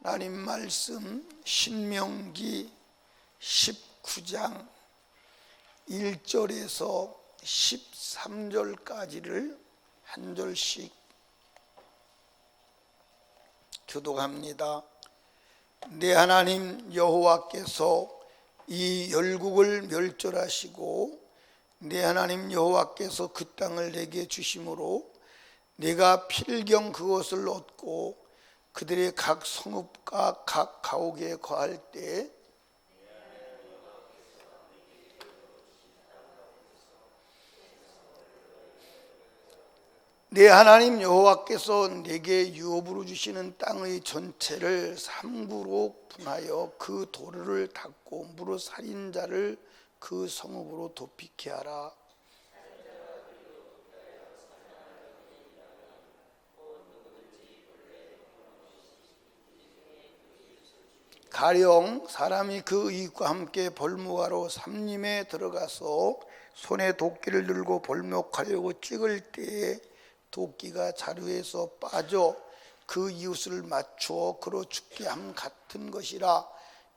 하나님 말씀 신명기 19장 1절에서 13절까지를 한 절씩 교독합니다. 내 하나님 여호와께서 이 열국을 멸절하시고 내 하나님 여호와께서 그 땅을 내게 주심으로 내가 필경 그것을 얻고 그들의 각 성읍과 각 가옥에 거할 때 내 하나님 여호와께서 내게 유업으로 주시는 땅의 전체를 3구로 분하여 그 도로를 닫고 무릇 살인자를 그 성읍으로 도피케 하라. 가령 사람이 그 이익과 함께 벌무하러 삼림에 들어가서 손에 도끼를 들고 벌목하려고 찍을 때에 도끼가 자루에서 빠져 그 이웃을 맞추어 그로 죽게 함 같은 것이라.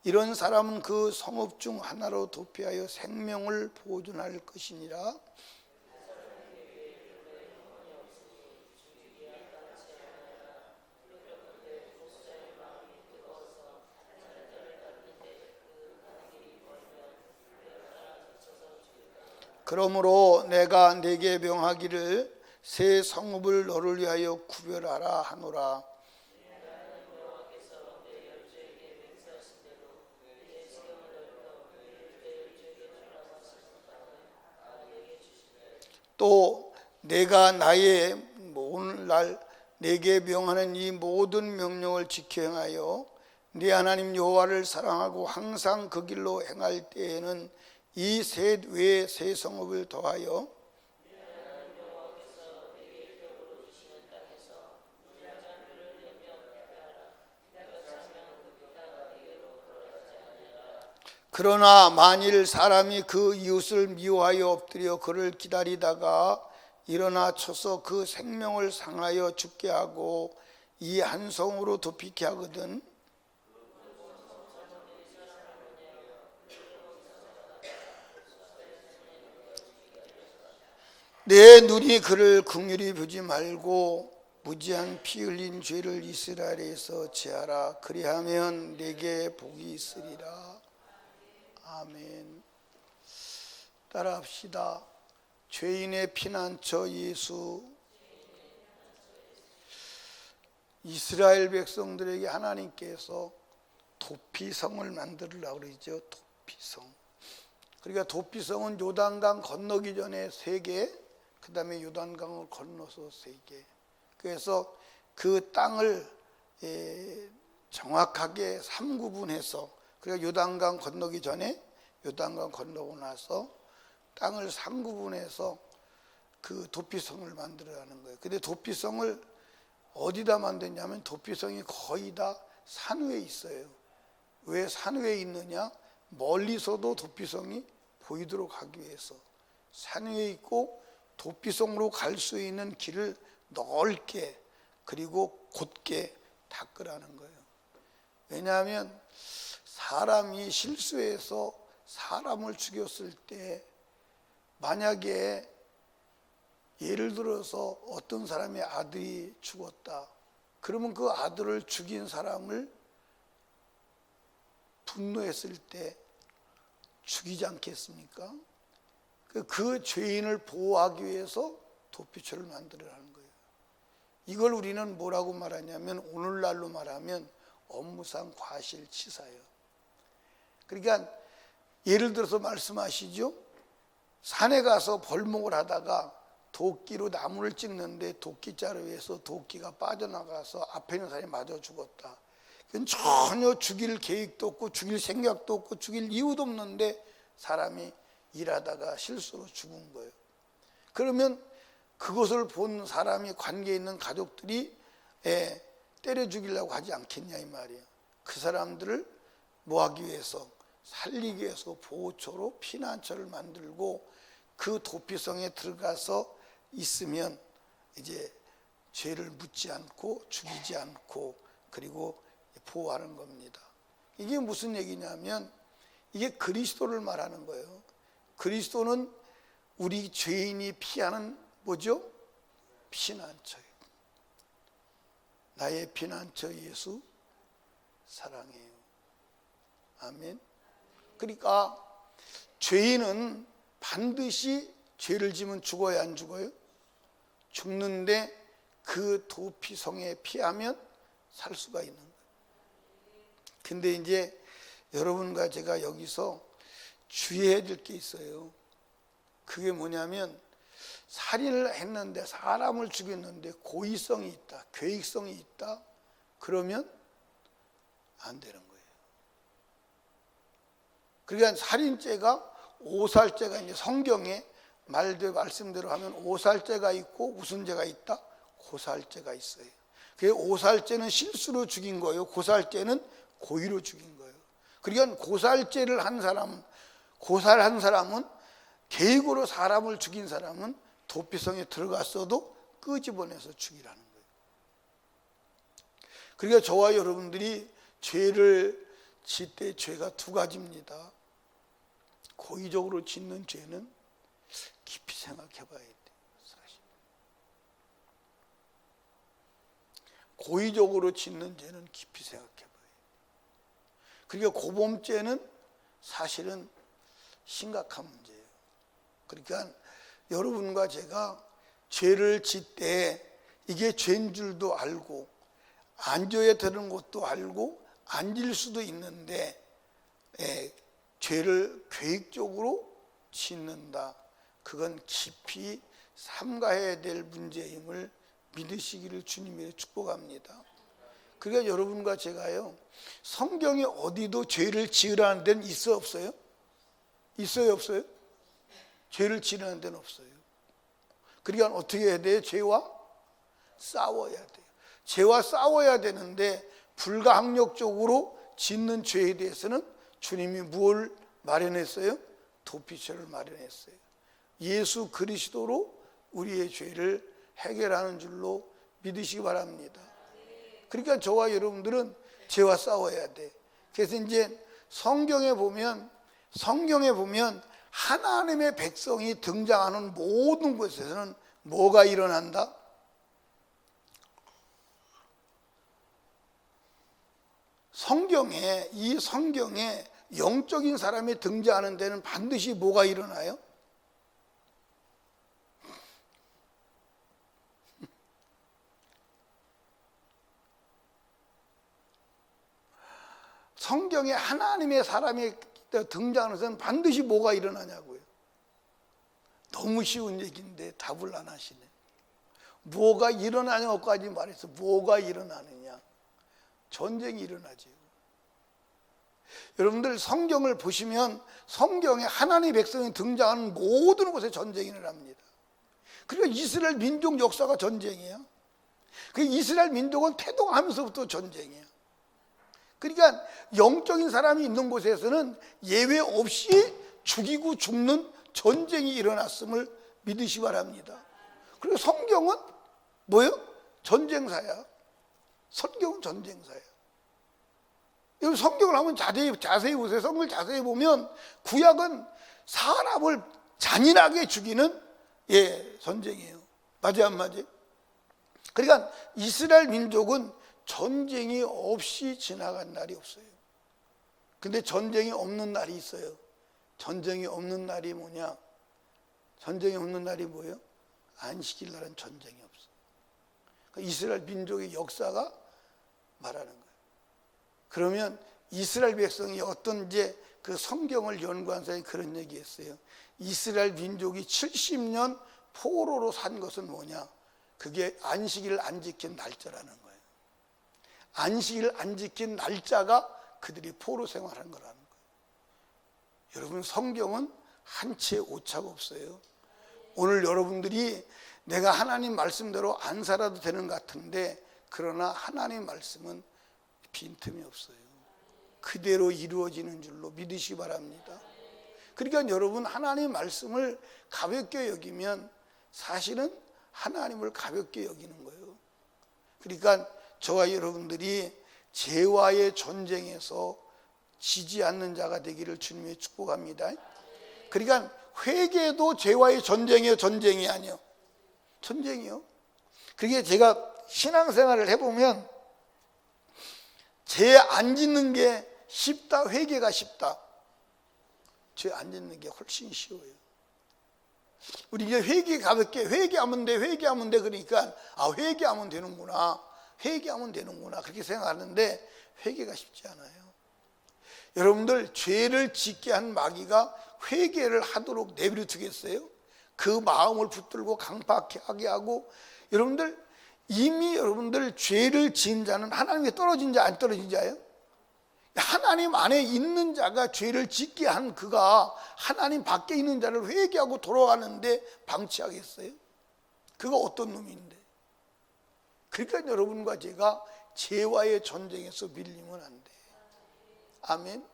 이런 사람은 그 성읍 중 하나로 도피하여 생명을 보존할 것이니라. 그러므로 내가 네게 명하기를 새 성읍을 너를 위하여 구별하라 하노라. 또 내가 나의 오늘날 네게 명하는 이 모든 명령을 지켜 행하여 네 하나님 여호와를 사랑하고 항상 그 길로 행할 때에는 이 셋 외에 새 성읍을 더하여 그러나 만일 사람이 그 이웃을 미워하여 엎드려 그를 기다리다가 일어나 쳐서 그 생명을 상하여 죽게 하고 이 한 성으로 도피케 하거든 내 눈이 그를 긍휼히 보지 말고 무지한 피 흘린 죄를 이스라엘에서 제하라. 그리하면 내게 복이 있으리라. 아멘. 따라합시다. 죄인의 피난처 예수. 이스라엘 백성들에게 하나님께서 도피성을 만들으라고 그러죠. 도피성. 그러니까 도피성은 요단강 건너기 전에 3개, 그 다음에 요단강을 건너서 3개. 그래서 그 땅을 정확하게 3구분해서, 그러니까 요단강 건너기 전에, 요단강 건너고 나서 땅을 3구분해서 그 도피성을 만들어가는 거예요. 근데 도피성을 어디다 만드냐면 도피성이 거의 다 산 위에 있어요. 왜 산 위에 있느냐? 멀리서도 도피성이 보이도록 하기 위해서 산 위에 있고 도피성으로 갈 수 있는 길을 넓게 그리고 곧게 닦으라는 거예요. 왜냐하면 사람이 실수해서 사람을 죽였을 때 만약에 예를 들어서 어떤 사람의 아들이 죽었다. 그러면 그 아들을 죽인 사람을 분노했을 때 죽이지 않겠습니까? 그 죄인을 보호하기 위해서 도피처를 만들어라는 거예요. 이걸 우리는 뭐라고 말하냐면 오늘날로 말하면 업무상 과실치사예요. 그러니까 예를 들어서 말씀하시죠. 산에 가서 벌목을 하다가 도끼로 나무를 찍는데 도끼자루에서 도끼가 빠져나가서 앞에 있는 사람이 맞아 죽었다. 전혀 죽일 계획도 없고 죽일 생각도 없고 죽일 이유도 없는데 사람이 일하다가 실수로 죽은 거예요. 그러면 그것을 본 사람이 관계에 있는 가족들이 때려 죽이려고 하지 않겠냐 이 말이에요. 그 사람들을 뭐 하기 위해서? 살리기 위해서 보호처로 피난처를 만들고 그 도피성에 들어가서 있으면 이제 죄를 묻지 않고 죽이지 않고 그리고 보호하는 겁니다. 이게 무슨 얘기냐면 이게 그리스도를 말하는 거예요. 그리스도는 우리 죄인이 피하는 뭐죠? 피난처예요. 나의 피난처 예수 사랑해요. 아멘. 그러니까 죄인은 반드시 죄를 지면 죽어야 안 죽어요? 죽는데 그 도피성에 피하면 살 수가 있는 거예요. 근데 이제 여러분과 제가 여기서 주의해야 될 게 있어요. 그게 뭐냐면 살인을 했는데 사람을 죽였는데 고의성이 있다, 계획성이 있다, 그러면 안 되는 거예요. 그러니까 살인죄가 오살죄가 이제 성경에 말씀대로 하면 오살죄가 있고 무슨 죄가 있다? 고살죄가 있어요. 그 오살죄는 실수로 죽인 거예요. 고살죄는 고의로 죽인 거예요. 그러니까 고살죄를 한 사람, 고살한 사람은 계획으로 사람을 죽인 사람은 도피성에 들어갔어도 끄집어내서 죽이라는 거예요. 그러니까 저와 여러분들이 죄를 질 때 죄가 두 가지입니다. 고의적으로 짓는 죄는 깊이 생각해 봐야 돼요. 사실. 고의적으로 짓는 죄는 깊이 생각해 봐야 돼요. 그러니까 고범죄는 사실은 심각한 문제예요. 그러니까 여러분과 제가 죄를 짓 때 이게 죄인 줄도 알고 안 져야 되는 것도 알고 안 질 수도 있는데 죄를 계획적으로 짓는다. 그건 깊이 삼가해야 될 문제임을 믿으시기를 주님이 축복합니다. 그러니까 여러분과 제가요, 성경에 어디도 죄를 지으라는 데는 있어요, 없어요? 있어요, 없어요? 죄를 지으라는 데는 없어요. 그러니까 어떻게 해야 돼요? 죄와 싸워야 돼요. 죄와 싸워야 되는데 불가항력적으로 짓는 죄에 대해서는 주님이 뭘 마련했어요? 도피처를 마련했어요. 예수 그리스도로 우리의 죄를 해결하는 줄로 믿으시기 바랍니다. 그러니까 저와 여러분들은 죄와 싸워야 돼. 그래서 이제 성경에 보면 하나님의 백성이 등장하는 모든 곳에서는 뭐가 일어난다? 이 성경에 영적인 사람이 등장하는 데는 반드시 뭐가 일어나요? 성경에 하나님의 사람이 등장하는 데는 반드시 뭐가 일어나냐고요. 너무 쉬운 얘기인데 답을 안 하시네. 뭐가 일어나냐고까지 말해서 뭐가 일어나느냐? 전쟁이 일어나죠. 여러분들 성경을 보시면 성경에 하나님의 백성이 등장하는 모든 곳에 전쟁이 일어납니다. 그러니까 이스라엘 민족 역사가 전쟁이야. 그 이스라엘 민족은 태동하면서부터 전쟁이야. 그러니까 영적인 사람이 있는 곳에서는 예외 없이 죽이고 죽는 전쟁이 일어났음을 믿으시 바랍니다. 그리고 성경은 뭐예요? 전쟁사야. 성경은 전쟁사야. 여기 성경을 한번 자세히 보세요. 성경을 자세히 보면 구약은 사람을 잔인하게 죽이는 전쟁이에요. 맞아요, 안 맞아요? 그러니까 이스라엘 민족은 전쟁이 없이 지나간 날이 없어요. 근데 전쟁이 없는 날이 있어요. 전쟁이 없는 날이 뭐냐? 전쟁이 없는 날이 뭐예요? 안식일 날은 전쟁이 없어. 그러니까 이스라엘 민족의 역사가 말하는 거예요. 그러면 이스라엘 백성이 어떤 이제 그 성경을 연구한 사람이 그런 얘기했어요. 이스라엘 민족이 70년 포로로 산 것은 뭐냐? 그게 안식일을 안 지킨 날짜라는 거예요. 안식일을 안 지킨 날짜가 그들이 포로 생활한 거라는 거예요. 여러분, 성경은 한 채 오차가 없어요. 오늘 여러분들이 내가 하나님 말씀대로 안 살아도 되는 것 같은데, 그러나 하나님 말씀은 빈틈이 없어요. 그대로 이루어지는 줄로 믿으시기 바랍니다. 그러니까 여러분, 하나님 말씀을 가볍게 여기면 사실은 하나님을 가볍게 여기는 거예요. 그러니까 저와 여러분들이 죄와의 전쟁에서 지지 않는 자가 되기를 주님의 축복합니다. 그러니까 회개도 죄와의 전쟁이에요, 전쟁이 아니요? 전쟁이요. 그게 제가 신앙생활을 해보면 죄 안 짓는 게 쉽다, 회개가 쉽다. 죄 안 짓는 게 훨씬 쉬워요. 우리 이제 회개 가볍게 회개하면 돼, 회개하면 돼. 그러니까 회개하면 되는구나, 회개하면 되는구나 그렇게 생각하는데 회개가 쉽지 않아요. 여러분들 죄를 짓게 한 마귀가 회개를 하도록 내버려 두겠어요? 그 마음을 붙들고 강팍하게 하고, 여러분들 이미 여러분들 죄를 지은 자는 하나님께 떨어진 자 안 떨어진 자예요? 하나님 안에 있는 자가 죄를 짓게 한 그가 하나님 밖에 있는 자를 회개하고 돌아가는데 방치하겠어요? 그가 어떤 놈인데? 그러니까 여러분과 제가 죄와의 전쟁에서 밀리면 안 돼. 아멘.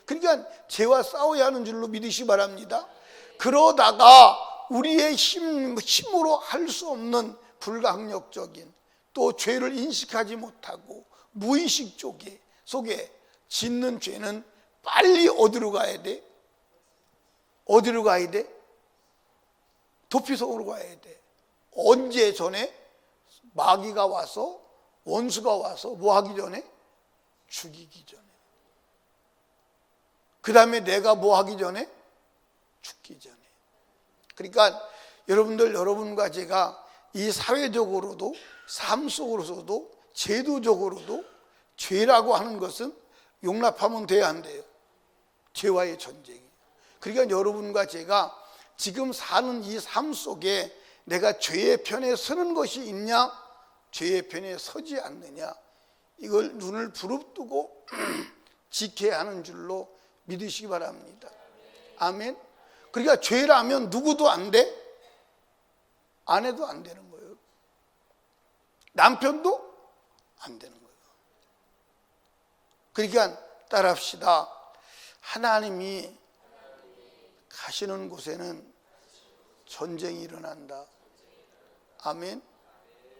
그러니까 죄와 싸워야 하는 줄로 믿으시 바랍니다. 그러다가 우리의 힘으로 할 수 없는 불가항력적인, 또 죄를 인식하지 못하고 무의식 속에 짓는 죄는 빨리 어디로 가야 돼? 어디로 가야 돼? 도피성으로 가야 돼. 언제 전에? 마귀가 와서, 원수가 와서 뭐 하기 전에? 죽이기 전에. 그 다음에 내가 뭐 하기 전에? 죽기 전에. 그러니까 여러분과 제가 이 사회적으로도 삶 속으로서도 제도적으로도 죄라고 하는 것은 용납하면 돼야 안 돼요? 죄와의 전쟁이. 그러니까 여러분과 제가 지금 사는 이 삶 속에 내가 죄의 편에 서는 것이 있냐, 죄의 편에 서지 않느냐, 이걸 눈을 부릅뜨고 지켜야 하는 줄로 믿으시기 바랍니다. 아멘. 그러니까 죄라면 누구도 안 돼? 아내도 안 되는 거예요. 남편도 안 되는 거예요. 그러니까 따라합시다. 하나님이 가시는 곳에는 전쟁이 일어난다. 아멘.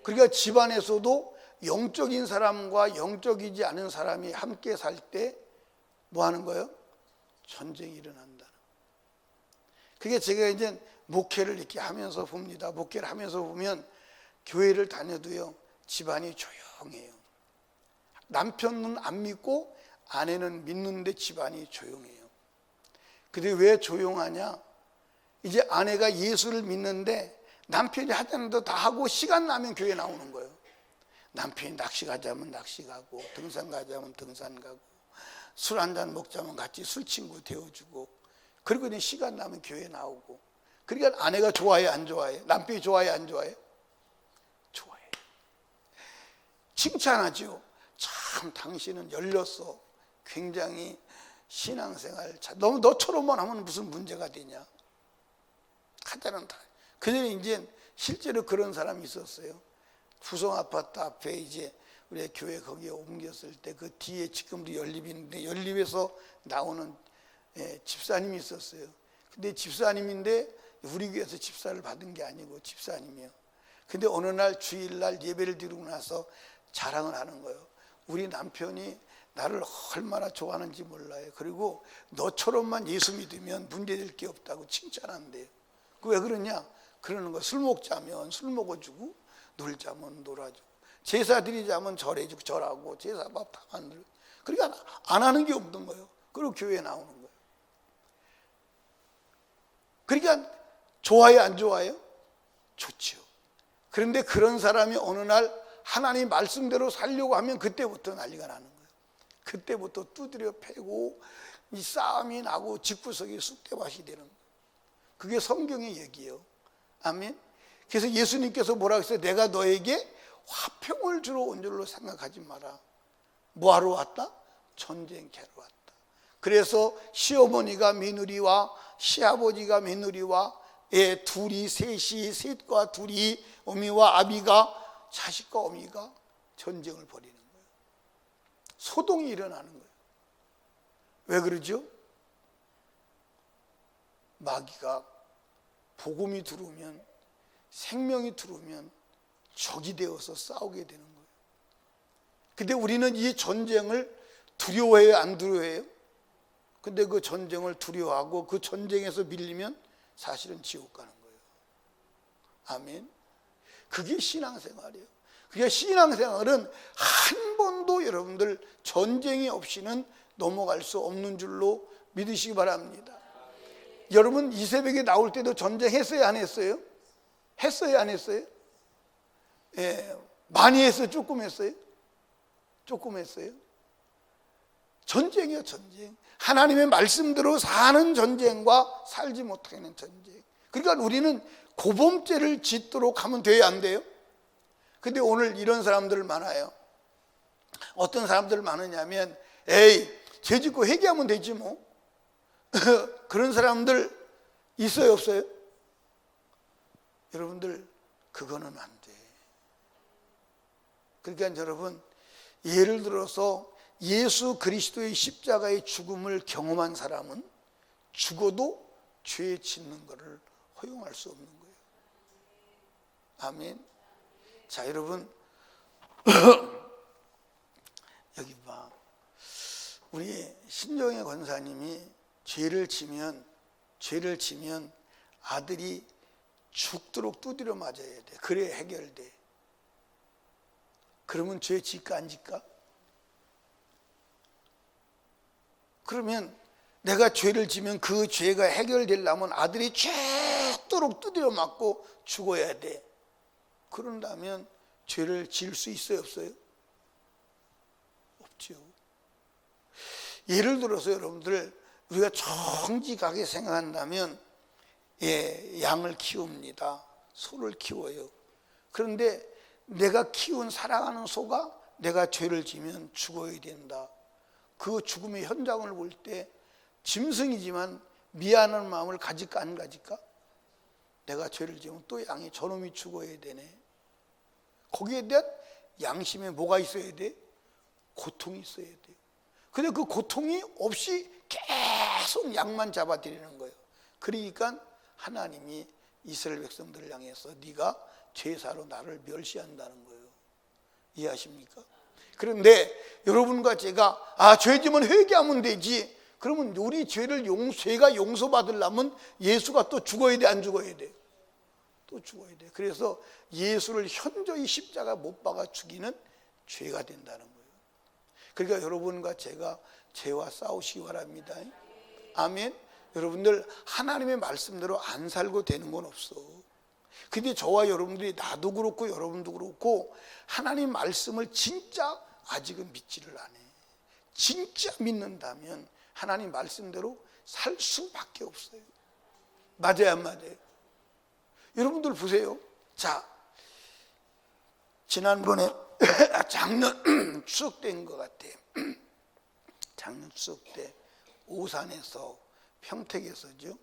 그러니까 집안에서도 영적인 사람과 영적이지 않은 사람이 함께 살 때 뭐 하는 거예요? 전쟁이 일어난다. 그게 제가 이제 목회를 이렇게 하면서 봅니다. 목회를 하면서 보면 교회를 다녀도요, 집안이 조용해요. 남편은 안 믿고 아내는 믿는데 집안이 조용해요. 근데 왜 조용하냐? 이제 아내가 예수를 믿는데 남편이 하자는 대로 다 하고 시간 나면 교회 나오는 거예요. 남편이 낚시 가자면 낚시 가고, 등산 가자면 등산 가고, 술 한잔 먹자면 같이 술 친구 되어주고, 그리고 이제 시간 나면 교회 나오고. 그러니까 아내가 좋아해, 안 좋아해? 남편이 좋아해, 안 좋아해? 좋아해. 칭찬하죠. 참 당신은 열렸어. 굉장히 신앙생활 너처럼만 하면 무슨 문제가 되냐? 하자는 다. 그전에 이제 실제로 그런 사람이 있었어요. 부성 아파트 앞에 이제 우리 교회 거기에 옮겼을 때 그 뒤에 지금도 연립이 있는데 연립에서 나오는 집사님이 있었어요. 근데 집사님인데 우리 교회에서 집사를 받은 게 아니고 집사님이요. 근데 어느 날 주일날 예배를 드리고 나서 자랑을 하는 거예요. 우리 남편이 나를 얼마나 좋아하는지 몰라요. 그리고 너처럼만 예수 믿으면 문제될 게 없다고 칭찬한대요. 그 왜 그러냐? 그러는 거. 술 먹자면 술 먹어주고, 놀자면 놀아주고, 제사 드리자면 절해주고 절하고, 제사밥 다 만들고. 그러니까 안 하는 게 없는 거예요. 그리고 교회에 나오는 거예요. 그러니까 좋아요, 안 좋아요? 좋죠. 그런데 그런 사람이 어느 날 하나님 말씀대로 살려고 하면 그때부터 난리가 나는 거예요. 그때부터 두드려 패고 이 싸움이 나고 집구석이 쑥대밭이 되는 거예요. 그게 성경의 얘기예요. 아멘. 그래서 예수님께서 뭐라고 했어요? 내가 너에게 화평을 주러 온 줄로 생각하지 마라. 뭐하러 왔다? 전쟁케 하러 왔다. 그래서 시어머니가 며느리와 시아버지가 며느리와 둘이 셋이, 셋과 둘이, 어미와 아비가, 자식과 어미가 전쟁을 벌이는 거예요. 소동이 일어나는 거예요. 왜 그러죠? 마귀가 복음이 들어오면, 생명이 들어오면 적이 되어서 싸우게 되는 거예요. 근데 우리는 이 전쟁을 두려워해요, 안 두려워해요? 근데 그 전쟁을 두려워하고 그 전쟁에서 밀리면 사실은 지옥 가는 거예요. 아멘. 그게 신앙생활이에요. 그게 신앙생활은 한 번도 여러분들 전쟁이 없이는 넘어갈 수 없는 줄로 믿으시기 바랍니다. 여러분 이 새벽에 나올 때도 전쟁했어요, 안 했어요? 했어요, 안 했어요? 예, 많이 했어요, 조금 했어요? 조금 했어요? 전쟁이요, 전쟁. 하나님의 말씀대로 사는 전쟁과 살지 못하는 전쟁. 그러니까 우리는 고범죄를 짓도록 하면 돼요, 안 돼요? 근데 오늘 이런 사람들 많아요. 어떤 사람들 많으냐면 에이, 죄 짓고 회개하면 되지 뭐. 그런 사람들 있어요, 없어요? 여러분들 그거는 안 돼. 그러니까 여러분, 예를 들어서 예수 그리스도의 십자가의 죽음을 경험한 사람은 죽어도 죄 짓는 것을 허용할 수 없는 거예요. 아멘. 자, 여러분 여기 봐. 우리 신정혜 권사님이 죄를 지면 아들이 죽도록 두드려 맞아야 돼. 그래야 해결돼. 그러면 죄 질까 안 질까? 그러면 내가 죄를 지면 그 죄가 해결되려면 아들이 죽도록 두드려 맞고 죽어야 돼. 그런다면 죄를 지을 수 있어요, 없어요? 없죠. 예를 들어서 여러분들 우리가 정직하게 생각한다면 양을 키웁니다. 소를 키워요. 그런데 내가 키운 사랑하는 소가 내가 죄를 지면 죽어야 된다. 그 죽음의 현장을 볼 때 짐승이지만 미안한 마음을 가질까 안 가질까? 내가 죄를 지면 또 양이 저놈이 죽어야 되네. 거기에 대한 양심에 뭐가 있어야 돼? 고통이 있어야 돼. 근데 그 고통이 없이 계속 양만 잡아들이는 거예요. 그러니까 하나님이 이스라엘 백성들을 향해서 네가 제사로 나를 멸시한다는 거예요. 이해하십니까? 그런데 여러분과 제가 죄지면 회개하면 되지. 그러면 우리 죄가 용서받으려면 예수가 또 죽어야 돼, 안 죽어야 돼? 또 죽어야 돼. 그래서 예수를 현저히 십자가 못 박아 죽이는 죄가 된다는 거예요. 그러니까 여러분과 제가 죄와 싸우시기 바랍니다. 아멘. 여러분들 하나님의 말씀대로 안 살고 되는 건 없어. 근데 저와 여러분들이, 나도 그렇고 여러분도 그렇고, 하나님 말씀을 진짜 아직은 믿지를 않아요. 진짜 믿는다면 하나님 말씀대로 살 수밖에 없어요. 맞아요, 안 맞아요? 여러분들 보세요. 자, 지난번에 작년 추석 때인 것 같아요. 작년 추석 때 오산에서 평택에서죠.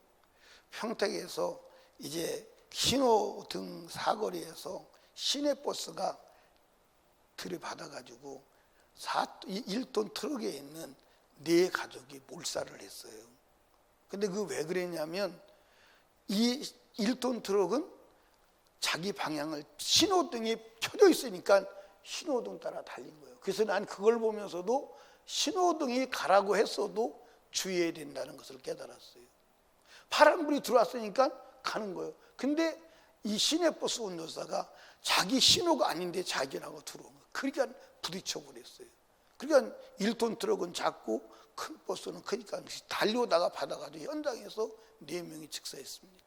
평택에서 이제 신호등 사거리에서 시내버스가 들이받아가지고 1톤 트럭에 있는 4가족이 몰살을 했어요. 근데 그 왜 그랬냐면 이 1톤 트럭은 자기 방향을, 신호등이 켜져 있으니까 신호등 따라 달린 거예요. 그래서 난 그걸 보면서도 신호등이 가라고 했어도 주의해야 된다는 것을 깨달았어요. 파란불이 들어왔으니까 가는 거예요. 근데 이 시내버스 운전사가 자기 신호가 아닌데 자기라고 들어온 거예요. 그러니까 부딪혀버렸어요. 그러니까 1톤 트럭은 작고 큰 버스는 크니까 달려다가 받아가지고 현장에서 4명이 즉사했습니다.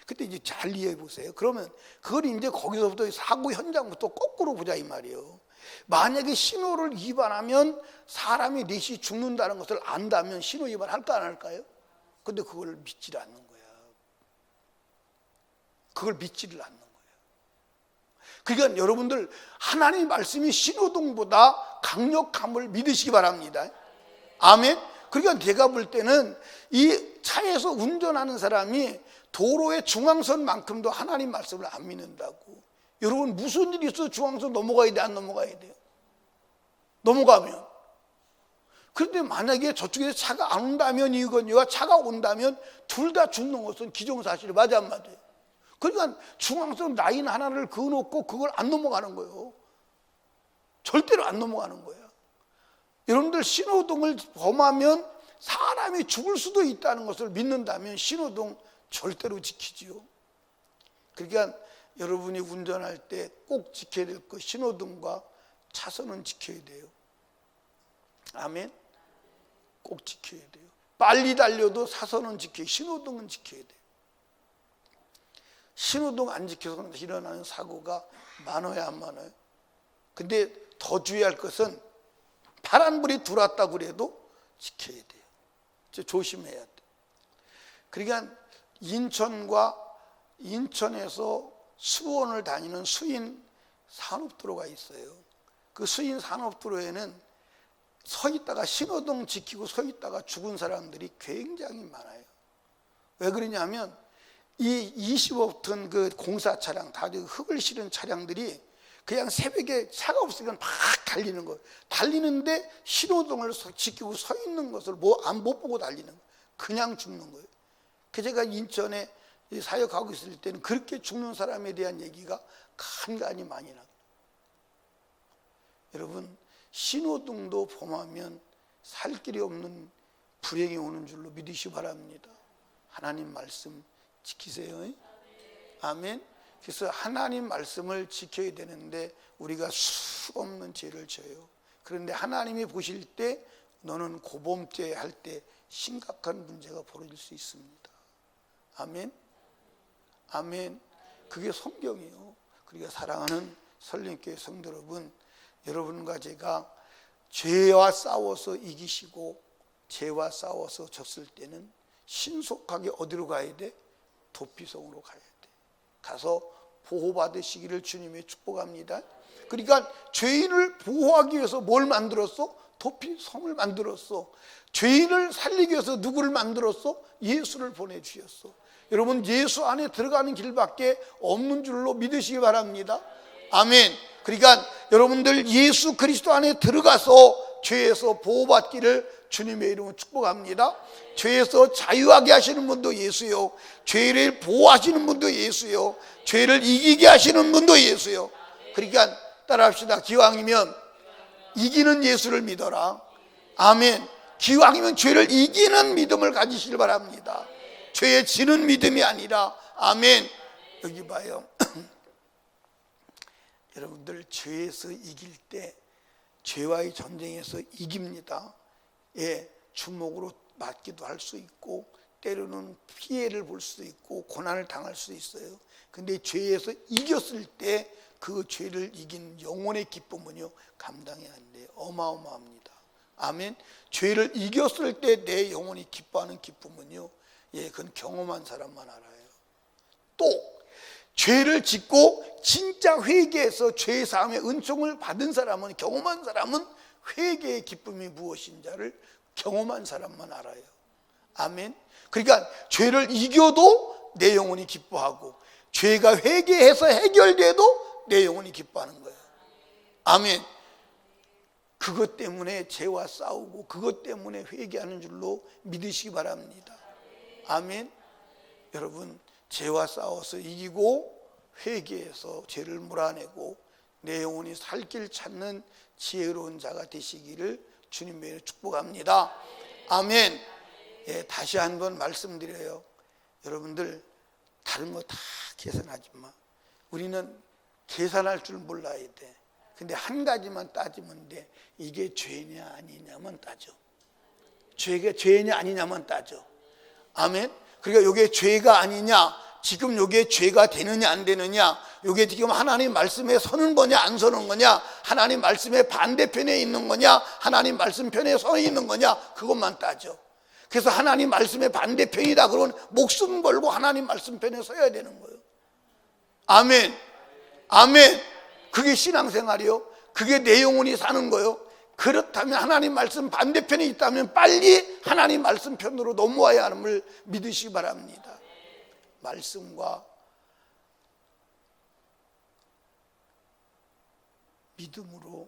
그때 이제 잘 이해해 보세요. 그러면 그걸 이제 거기서부터 사고 현장부터 거꾸로 보자 이 말이에요. 만약에 신호를 위반하면 사람이 넷이 죽는다는 것을 안다면 신호 위반할까 안 할까요? 근데 그걸 믿지를 않는 거야. 그걸 믿지를 않는 거야. 그러니까 여러분들 하나님의 말씀이 신호등보다 강력함을 믿으시기 바랍니다. 아멘. 그러니까 제가 볼 때는 이 차에서 운전하는 사람이 도로의 중앙선만큼도 하나님 말씀을 안 믿는다고. 여러분 무슨 일이 있어도 중앙선 넘어가야 돼, 안 넘어가야 돼요? 넘어가면. 그런데 만약에 저쪽에서 차가 안 온다면 이거니와 차가 온다면 둘 다 죽는 것은 기정사실이 맞아 안 맞아요? 그러니까 중앙선 라인 하나를 그어놓고 그걸 안 넘어가는 거예요. 절대로 안 넘어가는 거야. 여러분들 신호등을 범하면 사람이 죽을 수도 있다는 것을 믿는다면 신호등 절대로 지키지요. 그러니까 여러분이 운전할 때 꼭 지켜야 될 것, 신호등과 차선은 지켜야 돼요. 아멘. 꼭 지켜야 돼요. 빨리 달려도 사선은 지켜야, 신호등은 지켜야 돼요. 신호등 안 지켜서 일어나는 사고가 많아야 안 많아요. 근데 더 주의할 것은 파란불이 들어왔다고 그래도 지켜야 돼요. 조심해야 돼요. 그러니까 인천에서 수원을 다니는 수인 산업도로가 있어요. 그 수인 산업도로에는 서 있다가 신호등 지키고 서 있다가 죽은 사람들이 굉장히 많아요. 왜 그러냐면 이 25톤 그 공사 차량, 다들 흙을 실은 차량들이 그냥 새벽에 차가 없으니까 막 달리는 거예요. 달리는데 신호등을 지키고 서 있는 것을 못 보고 달리는 거예요. 그냥 죽는 거예요. 그 제가 인천에 사역하고 있을 때는 그렇게 죽는 사람에 대한 얘기가 간간히 많이 나요. 여러분, 신호등도 범하면 살 길이 없는 불행이 오는 줄로 믿으시기 바랍니다. 하나님 말씀 지키세요. 아멘. 그래서 하나님 말씀을 지켜야 되는데 우리가 수 없는 죄를 져요. 그런데 하나님이 보실 때 너는 고범죄 할 때 심각한 문제가 벌어질 수 있습니다. 아멘. 아멘. 그게 성경이에요. 그러니까 사랑하는 설림교회 성도 여러분, 여러분과 제가 죄와 싸워서 이기시고 죄와 싸워서 졌을 때는 신속하게 어디로 가야 돼? 도피성으로 가야 돼. 가서 보호받으시기를 주님의 축복합니다. 그러니까 죄인을 보호하기 위해서 뭘 만들었어? 도피성을 만들었어. 죄인을 살리기 위해서 누구를 만들었어? 예수를 보내주셨어. 여러분, 예수 안에 들어가는 길밖에 없는 줄로 믿으시기 바랍니다. 아멘. 그러니까 여러분들 예수 그리스도 안에 들어가서 죄에서 보호받기를 주님의 이름으로 축복합니다. 죄에서 자유하게 하시는 분도 예수요, 죄를 보호하시는 분도 예수요, 죄를 이기게 하시는 분도 예수요. 그러니까 따라합시다. 기왕이면 이기는 예수를 믿어라. 아멘. 기왕이면 죄를 이기는 믿음을 가지시길 바랍니다. 죄에 지는 믿음이 아니라. 아멘. 여기 봐요. 여러분들 죄에서 이길 때 죄와의 전쟁에서 이깁니다. 예, 주먹으로 맞기도 할 수 있고 때로는 피해를 볼 수도 있고 고난을 당할 수 있어요. 근데 죄에서 이겼을 때 그 죄를 이긴 영혼의 기쁨은요, 감당이 안 돼요. 어마어마합니다. 아멘. 죄를 이겼을 때 내 영혼이 기뻐하는 기쁨은요, 예, 그건 경험한 사람만 알아요. 또 죄를 짓고 진짜 회개해서 죄 사함의 은총을 받은 사람은, 경험한 사람은 회개의 기쁨이 무엇인지를 경험한 사람만 알아요. 아멘. 그러니까 죄를 이겨도 내 영혼이 기뻐하고 죄가 회개해서 해결돼도 내 영혼이 기뻐하는 거예요. 아멘. 그것 때문에 죄와 싸우고 그것 때문에 회개하는 줄로 믿으시기 바랍니다. 아멘. 여러분, 죄와 싸워서 이기고 회개해서 죄를 몰아내고 내 영혼이 살 길 찾는 지혜로운 자가 되시기를 주님의 이름으로 축복합니다. 아멘. 예, 다시 한번 말씀드려요. 여러분들 다른 거 다 계산하지 마. 우리는 계산할 줄 몰라야 돼. 근데 한 가지만 따지면 돼. 이게 죄냐 아니냐만 따져. 죄가 죄냐 아니냐만 따져. 아멘. 그러니까 이게 죄가 아니냐, 지금 이게 죄가 되느냐 안 되느냐, 이게 지금 하나님 말씀에 서는 거냐 안 서는 거냐, 하나님 말씀의 반대편에 있는 거냐, 하나님 말씀 편에 서 있는 거냐, 그것만 따져. 그래서 하나님 말씀의 반대편이다 그러면 목숨 걸고 하나님 말씀 편에 서야 되는 거예요. 아멘. 아멘. 그게 신앙생활이요. 그게 내 영혼이 사는 거예요. 그렇다면 하나님 말씀 반대편에 있다면 빨리 하나님 말씀 편으로 넘어와야 함을 믿으시기 바랍니다. 말씀과 믿음으로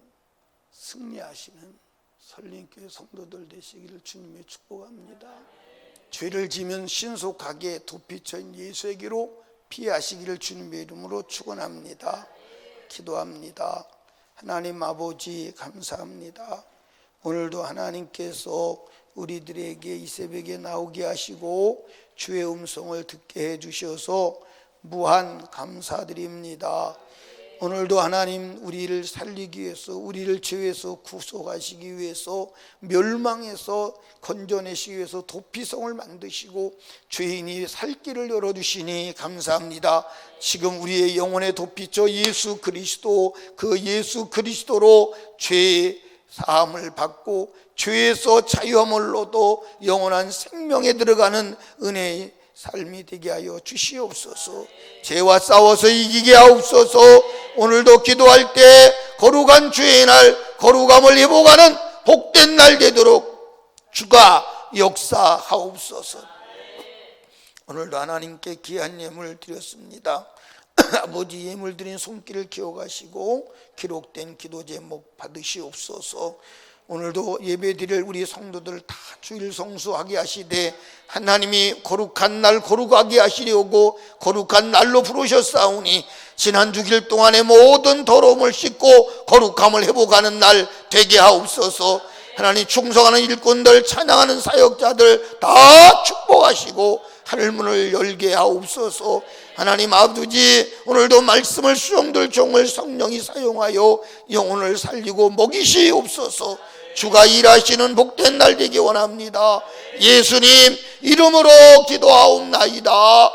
승리하시는 설림교회 성도들 되시기를 주님의 축복합니다. 죄를 지면 신속하게 도피처인 예수에게로 피하시기를 주님의 이름으로 축원합니다. 기도합니다. 하나님 아버지 감사합니다. 오늘도 하나님께서 우리들에게 이 새벽에 나오게 하시고 주의 음성을 듣게 해주셔서 무한 감사드립니다. 오늘도 하나님 우리를 살리기 위해서, 우리를 죄에서 구속하시기 위해서, 멸망에서 건져내시기 위해서 도피성을 만드시고 죄인이 살 길을 열어주시니 감사합니다. 지금 우리의 영혼의 도피처 예수 그리스도, 그 예수 그리스도로 죄의 사함을 받고 죄에서 자유함을 얻어 영원한 생명에 들어가는 은혜의 삶이 되게 하여 주시옵소서. 죄와 싸워서 이기게 하옵소서. 오늘도 기도할 때 거룩한 주의 날, 거룩함을 회복하는 복된 날 되도록 주가 역사하옵소서. 오늘도 하나님께 귀한 예물 드렸습니다. 아버지, 예물 드린 손길을 기억하시고 기록된 기도 제목 받으시옵소서. 오늘도 예배드릴 우리 성도들 다 주일 성수하게 하시되 하나님이 거룩한 날 거룩하게 하시려고 거룩한 날로 부르셨사오니 지난 6일 동안의 모든 더러움을 씻고 거룩함을 회복하는 날 되게 하옵소서. 하나님, 충성하는 일꾼들, 찬양하는 사역자들 다 축복하시고 하늘문을 열게 하옵소서. 하나님 아버지, 오늘도 말씀을 수용될 종을 성령이 사용하여 영혼을 살리고 먹이시옵소서. 주가 일하시는 복된 날 되기 원합니다. 예수님 이름으로 기도하옵나이다.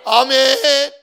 아멘.